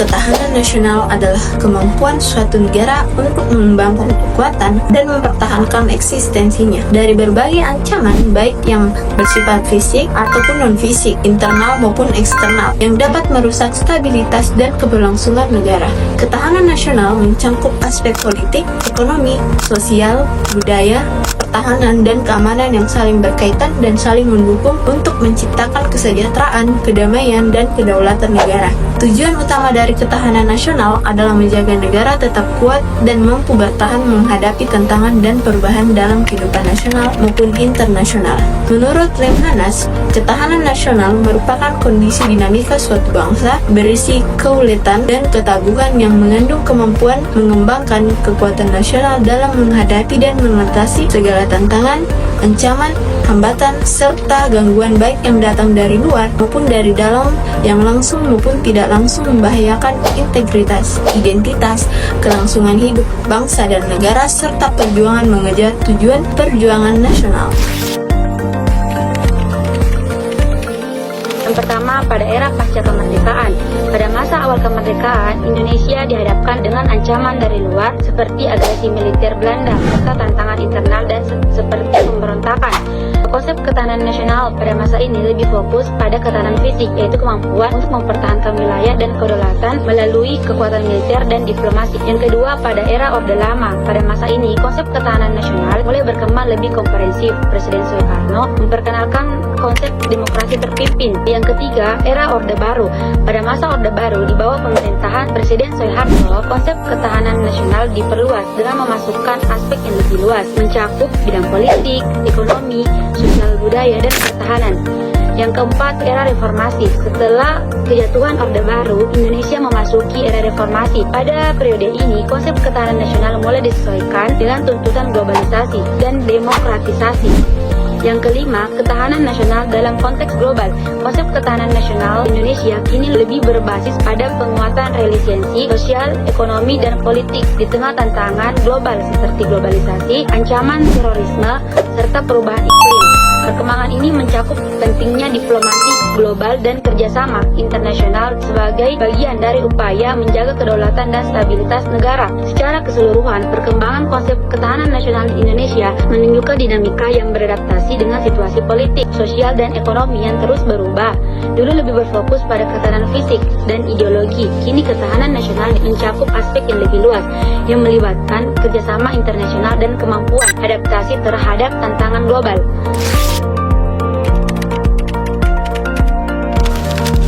Ketahanan nasional adalah kemampuan suatu negara untuk mengembangkan kekuatan dan mempertahankan eksistensinya dari berbagai ancaman baik yang bersifat fisik ataupun non-fisik, internal maupun eksternal, yang dapat merusak stabilitas dan keberlangsungan negara. Ketahanan nasional mencakup aspek politik, ekonomi, sosial, budaya, pertahanan, dan keamanan yang saling berkaitan dan saling mendukung untuk menciptakan kesejahteraan, kedamaian, dan kedaulatan negara. Tujuan utama dari ketahanan nasional adalah menjaga negara tetap kuat dan mampu bertahan menghadapi tantangan dan perubahan dalam kehidupan nasional maupun internasional. Menurut Lemhanas, ketahanan nasional merupakan kondisi dinamika suatu bangsa berisi keuletan dan ketangguhan yang mengandung kemampuan mengembangkan kekuatan nasional dalam menghadapi dan mengatasi segala tantangan, ancaman, hambatan, serta gangguan baik yang datang dari luar maupun dari dalam yang langsung maupun tidak langsung membahayakan integritas, identitas, kelangsungan hidup bangsa dan negara serta perjuangan mengejar tujuan perjuangan nasional. Yang pertama, pada era pasca kemerdekaan. Pada masa awal kemerdekaan, Indonesia dihadapkan dengan ancaman dari luar seperti agresi militer Belanda serta tantangan internal dan seperti pemberontakan. Konsep ketahanan nasional pada masa ini lebih fokus pada ketahanan fisik, yaitu kemampuan untuk mempertahankan wilayah dan kedaulatan melalui kekuatan militer dan diplomasi. Yang kedua, pada era Orde Lama. Pada masa ini, konsep ketahanan nasional mulai berkembang lebih komprehensif. Presiden Soekarno memperkenalkan konsep demokrasi terpimpin. Yang ketiga, era Orde Baru. Pada masa Orde Baru, di bawah pemerintahan Presiden Soeharto, konsep ketahanan nasional diperluas dengan memasukkan aspek yang lebih luas, mencakup bidang politik, ekonomi, sosial budaya, dan pertahanan. Yang keempat, era reformasi. Setelah kejatuhan Orde Baru, Indonesia memasuki era reformasi. Pada periode ini, konsep ketahanan nasional mulai disesuaikan dengan tuntutan globalisasi dan demokratisasi. Yang kelima, ketahanan nasional dalam konteks global. Konsep ketahanan nasional Indonesia kini lebih berbasis pada penguatan resiliensi sosial, ekonomi, dan politik di tengah tantangan global seperti globalisasi, ancaman terorisme, serta perubahan iklim. Perkembangan ini mencakup pentingnya diplomasi global dan kerjasama internasional sebagai bagian dari upaya menjaga kedaulatan dan stabilitas negara. Secara keseluruhan, perkembangan konsep ketahanan nasional di Indonesia menunjukkan dinamika yang beradaptasi dengan situasi politik, sosial, dan ekonomi yang terus berubah. Dulu lebih berfokus pada ketahanan fisik dan ideologi, kini ketahanan nasional mencakup aspek yang lebih luas, yang melibatkan kerjasama internasional dan kemampuan adaptasi terhadap tantangan global.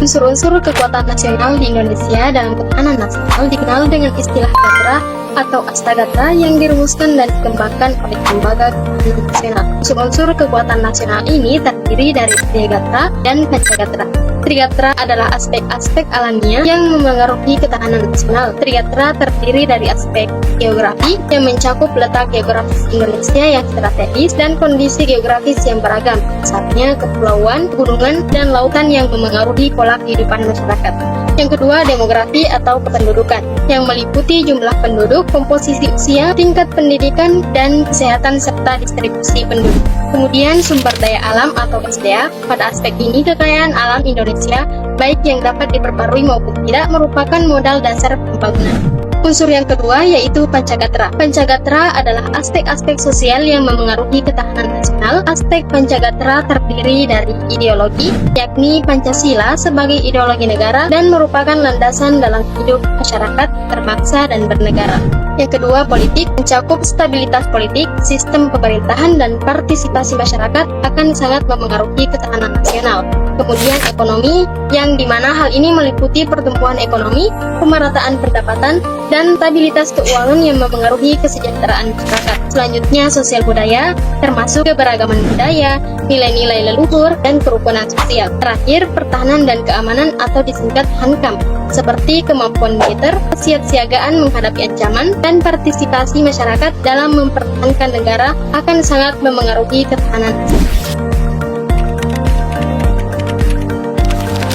Unsur-unsur kekuatan nasional di Indonesia dalam ketahanan nasional dikenal dengan istilah Gatra atau Astagatra yang dirumuskan dan dikembangkan oleh lembaga ketahanan nasional. Unsur-unsur kekuatan nasional ini terdiri dari Trigatra dan Pancagatra. Trigatra adalah aspek-aspek alamiah yang memengaruhi ketahanan nasional. Trigatra terdiri dari aspek geografi yang mencakup letak geografis Indonesia yang strategis dan kondisi geografis yang beragam, misalnya kepulauan, gunungan, dan lautan yang memengaruhi pola kehidupan masyarakat. Yang kedua, demografi atau kependudukan yang meliputi jumlah penduduk, komposisi usia, tingkat pendidikan, dan kesehatan serta distribusi penduduk. Kemudian sumber daya alam atau SDA. Pada aspek ini, kekayaan alam Indonesia, baik yang dapat diperbarui maupun tidak, merupakan modal dasar pembangunan. Unsur yang kedua yaitu Pancagatra. Pancagatra adalah aspek-aspek sosial yang memengaruhi ketahanan nasional. Aspek Pancagatra terdiri dari ideologi, yakni Pancasila sebagai ideologi negara dan merupakan landasan dalam hidup masyarakat, berbangsa, dan bernegara. Yang kedua, politik, mencakup stabilitas politik, sistem pemerintahan, dan partisipasi masyarakat akan sangat memengaruhi ketahanan nasional. Kemudian ekonomi, yang dimana hal ini meliputi pertumbuhan ekonomi, pemerataan pendapatan, dan stabilitas keuangan yang memengaruhi kesejahteraan masyarakat. Selanjutnya, sosial budaya, termasuk keberagaman budaya, nilai-nilai leluhur, dan kerukunan sosial. Terakhir, pertahanan dan keamanan atau disingkat HANKAM, seperti kemampuan militer, kesiapsiagaan menghadapi ancaman, dan partisipasi masyarakat dalam mempertahankan negara akan sangat memengaruhi ketahanan nasional.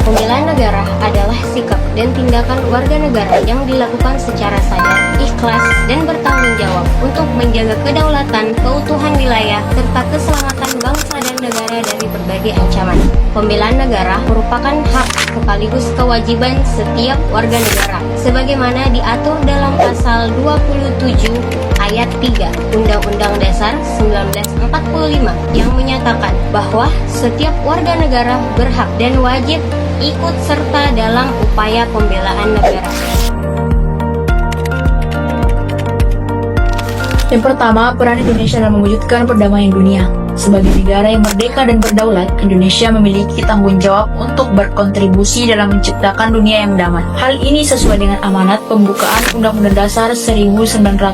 Pembelaan negara adalah sikap dan tindakan warga negara yang dilakukan secara sadar, ikhlas, dan bertanggung jawab untuk menjaga kedaulatan, keutuhan wilayah, serta keselamatan bangsa dan negara. negara dari berbagai ancaman. Pembelaan negara merupakan hak sekaligus kewajiban setiap warga negara, sebagaimana diatur dalam pasal 27 ayat 3 Undang-Undang Dasar 1945 yang menyatakan bahwa setiap warga negara berhak dan wajib ikut serta dalam upaya pembelaan negara. Yang pertama, peran Indonesia dalam mewujudkan perdamaian dunia. Sebagai negara yang merdeka dan berdaulat, Indonesia memiliki tanggung jawab untuk berkontribusi dalam menciptakan dunia yang damai. Hal ini sesuai dengan amanat pembukaan Undang-Undang Dasar 1945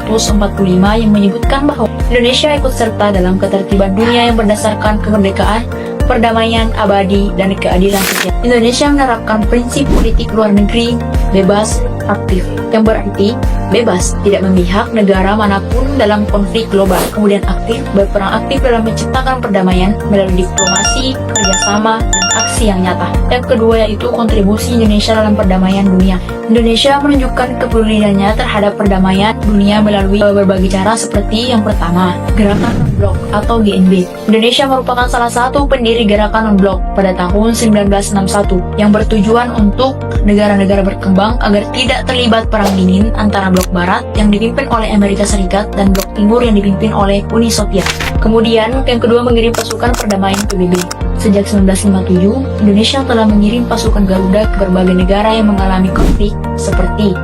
yang menyebutkan bahwa Indonesia ikut serta dalam ketertiban dunia yang berdasarkan kemerdekaan, perdamaian abadi, dan keadilan sosial. Indonesia menerapkan prinsip politik luar negeri bebas aktif, yang berarti bebas tidak memihak negara manapun dalam konflik global. Kemudian aktif, berperan aktif dalam menciptakan perdamaian melalui diplomasi, kerjasama, dan aksi yang nyata. Yang kedua yaitu kontribusi Indonesia dalam perdamaian dunia. Indonesia menunjukkan kepeduliannya terhadap perdamaian dunia melalui berbagai cara seperti yang pertama, Gerakan Non-Blok atau GNB. Indonesia merupakan salah satu pendiri Gerakan Non-Blok pada tahun 1961 yang bertujuan untuk negara-negara berkembang agar tidak terlibat perang dingin antara blok barat yang dipimpin oleh Amerika Serikat dan blok timur yang dipimpin oleh Uni Soviet. Kemudian yang kedua mengirim pasukan perdamaian PBB. Sejak 1957, Indonesia telah mengirim pasukan Garuda ke berbagai negara yang mengalami konflik seperti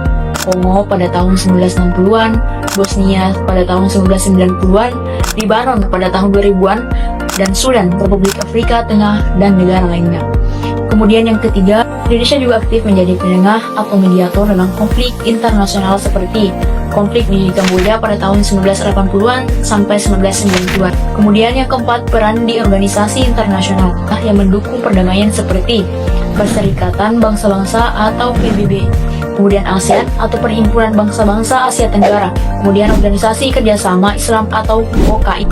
Kongo pada tahun 1960-an, Bosnia pada tahun 1990-an, Libanon pada tahun 2000-an, dan Sudan, Republik Afrika Tengah, dan negara lainnya. Kemudian yang ketiga, Indonesia juga aktif menjadi penengah atau mediator dalam konflik internasional seperti konflik di Kamboja pada tahun 1980-an sampai 1990-an. Kemudian yang keempat, peran di organisasi internasional yang mendukung perdamaian seperti Perserikatan Bangsa-Bangsa atau PBB, kemudian ASEAN atau Perhimpunan Bangsa-Bangsa Asia Tenggara, kemudian Organisasi Kerjasama Islam atau OKI.